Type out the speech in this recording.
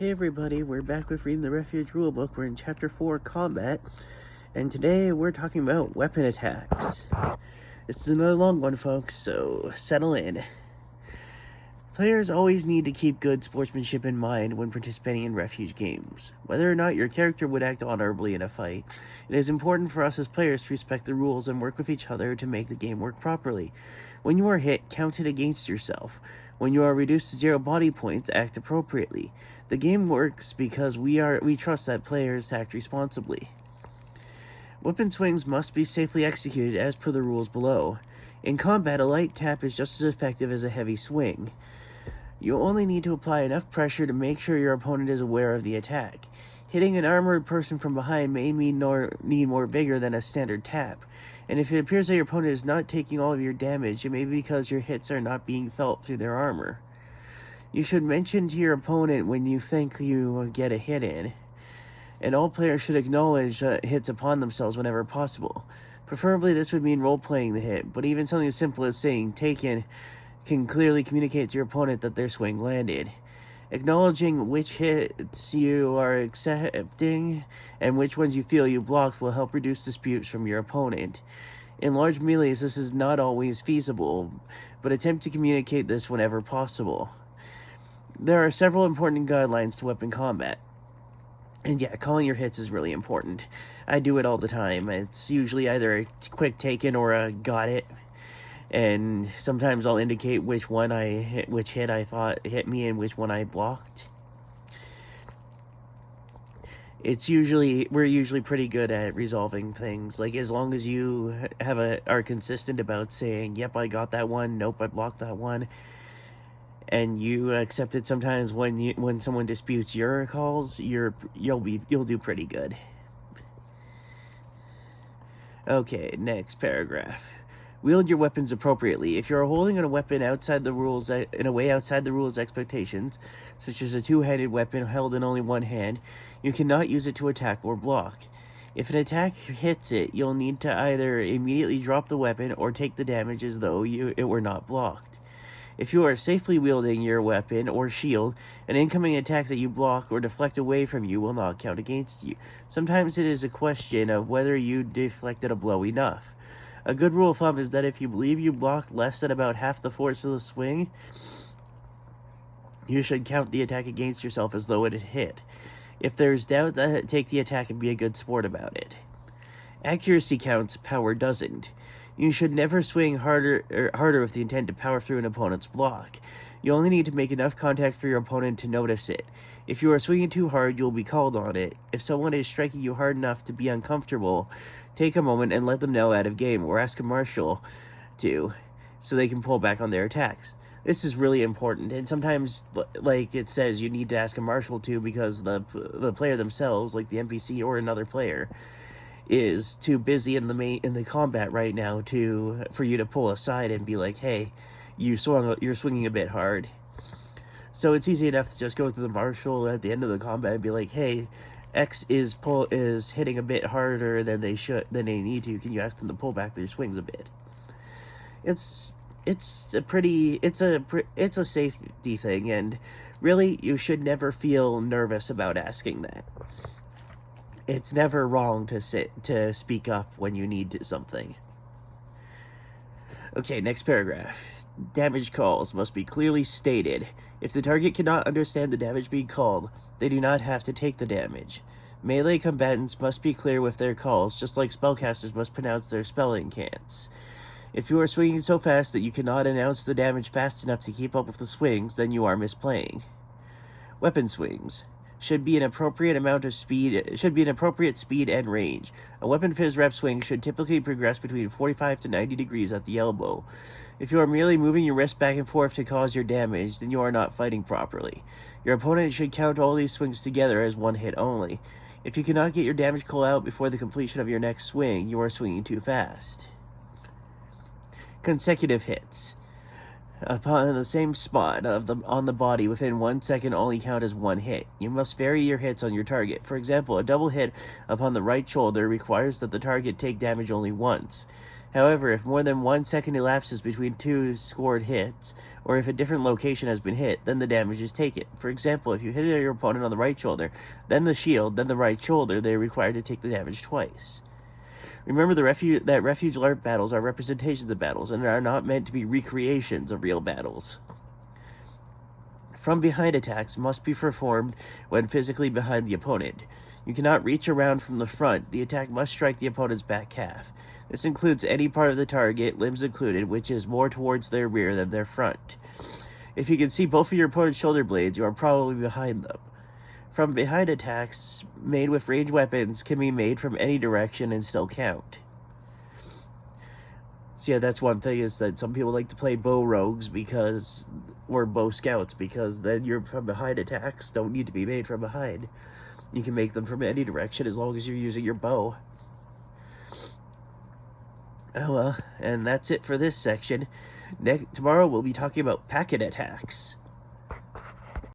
Hey everybody, we're back with reading the Refuge rulebook. We're in Chapter 4, Combat, and today we're talking about weapon attacks. This is another long one, folks, so settle in. Players always need to keep good sportsmanship in mind when participating in Refuge games. Whether or not your character would act honorably in a fight, it is important for us as players to respect the rules and work with each other to make the game work properly. When you are hit, count it against yourself. When you are reduced to 0 body points, act appropriately. The game works because we trust that players act responsibly. Weapon swings must be safely executed as per the rules below. In combat, a light tap is just as effective as a heavy swing. You only need to apply enough pressure to make sure your opponent is aware of the attack. Hitting an armored person from behind may need more vigor than a standard tap, and if it appears that your opponent is not taking all of your damage, it may be because your hits are not being felt through their armor. You should mention to your opponent when you think you get a hit in, and all players should acknowledge hits upon themselves whenever possible. Preferably this would mean role-playing the hit, but even something as simple as saying "taken" can clearly communicate to your opponent that their swing landed. Acknowledging which hits you are accepting and which ones you feel you blocked will help reduce disputes from your opponent. In large melees, this is not always feasible, but attempt to communicate this whenever possible. There are several important guidelines to weapon combat. And yeah, calling your hits is really important. I do it all the time. It's usually either a quick taken or a got it. And sometimes I'll indicate which hit I thought hit me and which one I blocked. We're usually pretty good at resolving things. Like, as long as you are consistent about saying, "Yep, I got that one," "Nope, I blocked that one," and you accept it sometimes when someone disputes your calls, you'll do pretty good. Okay, next paragraph. Wield your weapons appropriately. If you are holding a weapon outside the rules in a way outside the rules expectations, such as a two-handed weapon held in only one hand, you cannot use it to attack or block. If an attack hits it, you'll need to either immediately drop the weapon or take the damage as though it were not blocked. If you are safely wielding your weapon or shield, an incoming attack that you block or deflect away from you will not count against you. Sometimes it is a question of whether you deflected a blow enough. A good rule of thumb is that if you believe you blocked less than about half the force of the swing, you should count the attack against yourself as though it had hit. If there's doubt, take the attack and be a good sport about it. Accuracy counts, power doesn't. You should never swing harder with the intent to power through an opponent's block. You only need to make enough contact for your opponent to notice it. If you are swinging too hard, you'll be called on it. If someone is striking you hard enough to be uncomfortable, take a moment and let them know out of game, or ask a marshal to, so they can pull back on their attacks. This is really important, and sometimes, like it says, you need to ask a marshal to because the player themselves, like the NPC or another player, is too busy in the combat right now for you to pull aside and be like, "Hey, you're swinging a bit hard." So it's easy enough to just go to the marshal at the end of the combat and be like, "Hey, X is hitting a bit harder than they need to. Can you ask them to pull back their swings a bit?" It's a safety thing, and really you should never feel nervous about asking that. It's never wrong to speak up when you need something. Okay, next paragraph. Damage calls must be clearly stated. If the target cannot understand the damage being called, they do not have to take the damage. Melee combatants must be clear with their calls, just like spellcasters must pronounce their spell incants. If you are swinging so fast that you cannot announce the damage fast enough to keep up with the swings, then you are misplaying. Weapon swings should be an appropriate speed and range. A weapon fizz rep swing should typically progress between 45 to 90 degrees at the elbow. If you are merely moving your wrist back and forth to cause your damage, then you are not fighting properly. Your opponent should count all these swings together as one hit only. If you cannot get your damage call out before the completion of your next swing, you are swinging too fast. Consecutive hits upon the same spot on the body within 1 second only count as one hit. You must vary your hits on your target. For example, a double hit upon the right shoulder requires that the target take damage only once. However, if more than 1 second elapses between two scored hits, or if a different location has been hit, then the damage is taken. For example, if you hit your opponent on the right shoulder, then the shield, then the right shoulder, they are required to take the damage twice. Remember that Refuge Larp battles are representations of battles, and are not meant to be recreations of real battles. From behind attacks must be performed when physically behind the opponent. You cannot reach around from the front. The attack must strike the opponent's back half. This includes any part of the target, limbs included, which is more towards their rear than their front. If you can see both of your opponent's shoulder blades, you are probably behind them. From behind attacks made with ranged weapons can be made from any direction and still count. So yeah, that's one thing, is that some people like to play bow rogues or bow scouts, because then your from behind attacks don't need to be made from behind. You can make them from any direction as long as you're using your bow. Oh well, and that's it for this section. Tomorrow we'll be talking about packet attacks.